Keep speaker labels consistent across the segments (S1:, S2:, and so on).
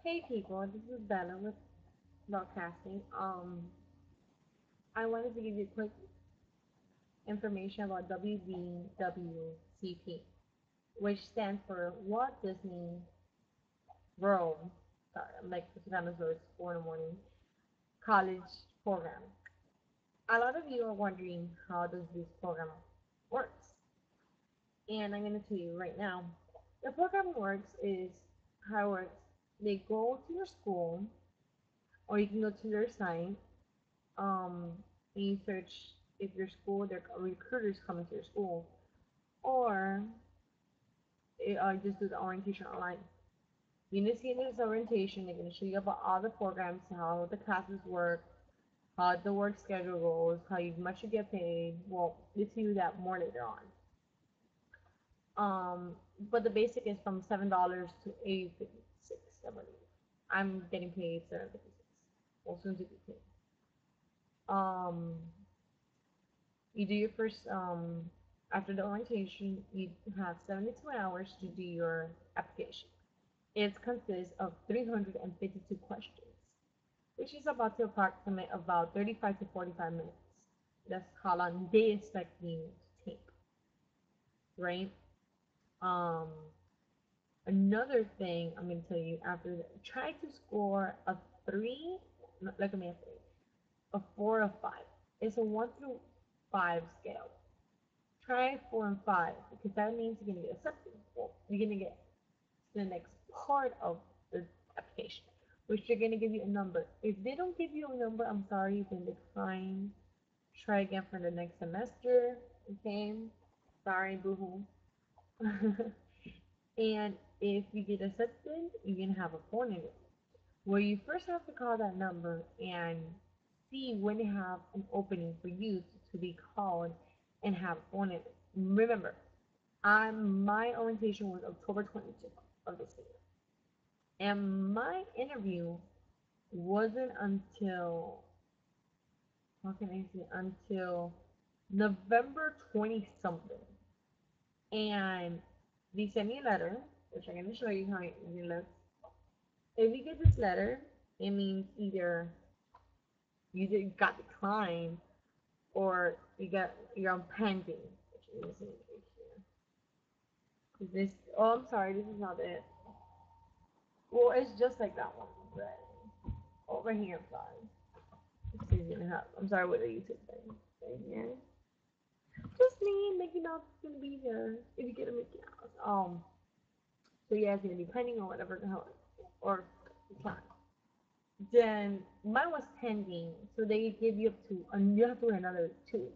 S1: Hey people, this is Bella with Broadcasting. I wanted to give you quick information about WBWCP, which stands for Walt Disney World. Sorry, I'm like the dinosaurs 4 in the morning. College program. A lot of you are wondering how does this program works, and I'm going to tell you right now. The program works is how it works. They go to your school, or you can go to their site um, and you search if your school, there are recruiters coming to your school, or just do the orientation online. You need to see in this orientation, they're going to show you about all the programs, how the classes work, how the work schedule goes, how much you get paid. Well, they tell you that more later on. But the basic is from $7 to 8.56, I believe. I'm getting paid 7.56. Well, soon to be paid. Um, you do your first after the orientation you have 72 hours to do your application. It consists of 352 questions, which is about to approximate about 35 to 45 minutes. That's how long they expect you to take, right? um Another thing I'm going to tell you after that, try to score a 3, like a 3, a 4, a 5. It's a 1 through 5 scale. Try 4 and 5 because that means you're gonna get accepted. Well, you're gonna get to the next part of the application, which they're gonna give you a number. If they don't give you a number, I'm sorry, you can decline. Try again for the next semester. Okay, sorry, boo hoo. And if you get accepted, you're gonna have a phone interview where you first have to call that number and see when they have an opening for you to be called and have a phone interview. Remember, my orientation was October 22nd of this year, and my interview wasn't until how can I say until November 20 something, and they sent me a letter, which I'm gonna show you how it looks. If you get this letter, it means either you did got declined or you're on pending, which is right here. This I'm sorry, this is not it. Well, it's just like that one, but over here, I'm sorry. It's easy to have. I'm sorry, what are you saying? Right here. Just me, Mickey Mouse is gonna be here if you get a Mickey Mouse. So yeah, it's gonna be pending or whatever the hell, or decline. Then mine was pending, so they give you up to, and you have to wait another 2 weeks.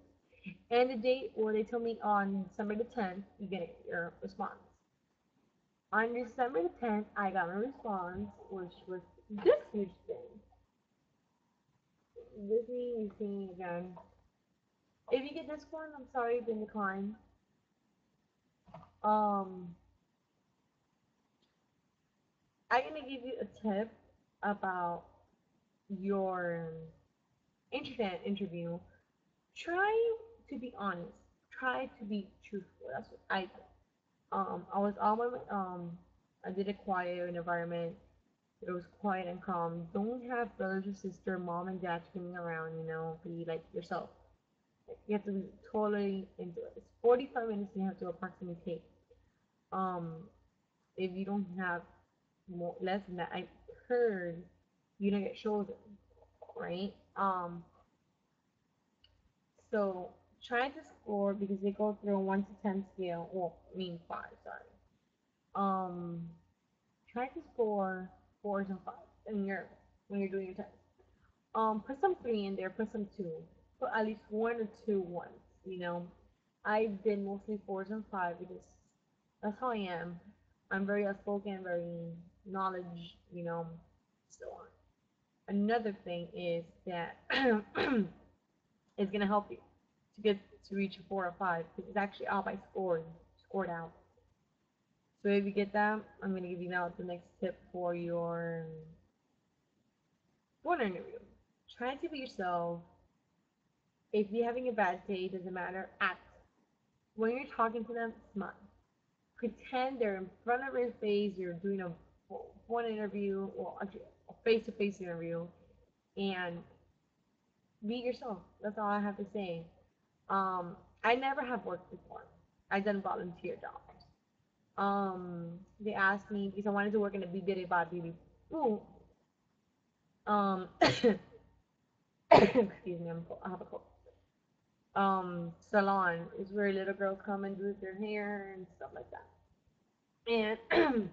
S1: And the date, well, they told me on December the 10th, you get your response. On December the 10th, I got my response, which was this huge thing. This means thing again. If you get this one, I'm sorry, you've been declined. Um, I'm gonna give you a tip about your internet interview. Try to be honest. Try to be truthful. That's what I think. I was all my I did a quiet environment. It was quiet and calm. Don't have brothers or sister, mom and dad screaming around. Be like yourself. Like, you have to be totally into it. It's 45 minutes you have to approximately take. Um, if you don't have more less than that, I heard you don't get chosen, right? So try to score because they go through a 1 to 10 scale. Well, I mean 5. Sorry. Um, try to score 4s and 5s in your when you're doing your test. Put some 3 in there. Put some 2. Put at least 1 or 2 ones. You know, I did mostly 4s and 5s because that's how I am. I'm very outspoken, very knowledge. So on. Another thing is that it's gonna help you to get to reach a 4 or 5 because it's actually out by scored out. So if you get that, I'm gonna give you now the next tip for your phone interview. Try to be yourself. If you're having a bad day, it doesn't matter. Act. When you're talking to them, smile. Pretend they're in front of your face. You're doing a phone interview, well, actually, a face-to-face interview, and be yourself. That's all I have to say. I never have worked before. I done volunteer jobs. They asked me because I wanted to work in a BB body. Ooh, excuse me, I have a cold. Salon is where little girls come and do their hair and stuff like that. And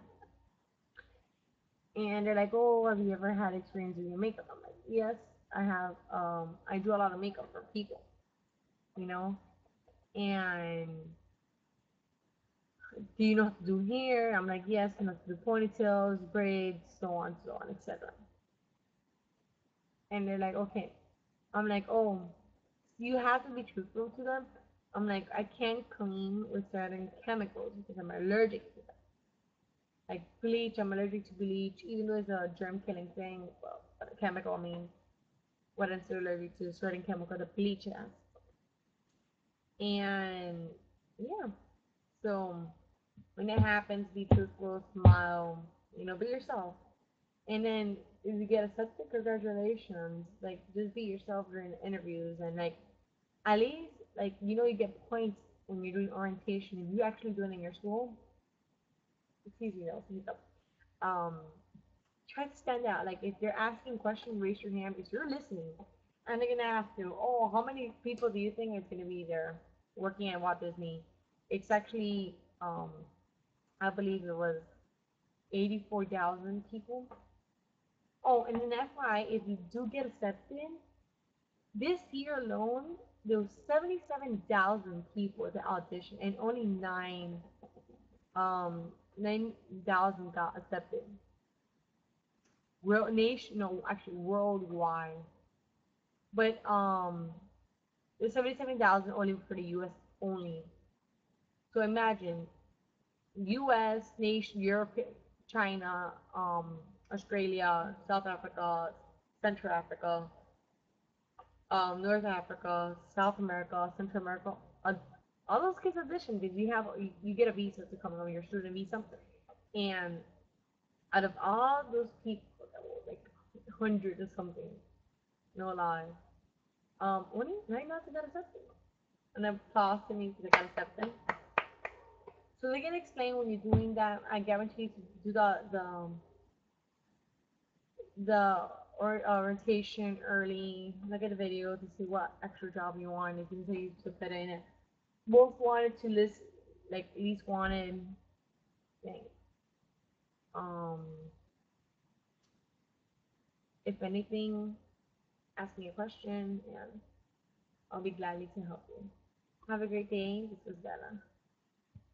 S1: and they're like, "Oh, have you ever had experience doing makeup?" I'm like, "Yes, I have. I do a lot of makeup for people, you know." And do you know how to do hair? I'm like, "Yes, I know how to do ponytails, braids, so on, etc." And they're like, "Okay." I'm like, "Oh, you have to be truthful to them." I'm like, "I can't clean with certain chemicals because I'm allergic to them. Like bleach, I'm allergic to bleach, even though it's a germ killing thing. Well, a chemical, I mean, what I'm still allergic to a certain chemical that bleach has. And yeah, so when it happens, be truthful, smile, be yourself. And then if you get accepted, congratulations. Like just be yourself during the interviews and like at least like you get points when you're doing orientation. If you actually do it in your school, excuse me, that was a hiccup. Um, try to stand out. Like if they're asking questions, raise your hand because you're listening. And they're gonna ask you, oh, how many people do you think is gonna be there working at Walt Disney? It's actually, I believe it was 84,000 people. Oh, and then FYI, if you do get accepted, this year alone, there was 77,000 people at the audition, and only um, 9,000 got accepted. World nation, no, actually worldwide. But the 77,000 only for the U.S. only. So imagine U.S. nation, Europe, China, Australia, South Africa, Central Africa, North Africa, South America, Central America. Uh, all those kids audition because you get a visa to come on your student visa, and out of all those people, like hundred or something, no lie, only 9,000 got accepted, and then applause to me because I got accepted. So they can explain when you're doing that. I guarantee you to do the orientation early. Look at the video to see what extra job you want. If you can say you put that in it. Both wanted to list like at least wanted thing. Um, if anything, ask me a question and I'll be gladly to help you. Have a great day. This was Bella.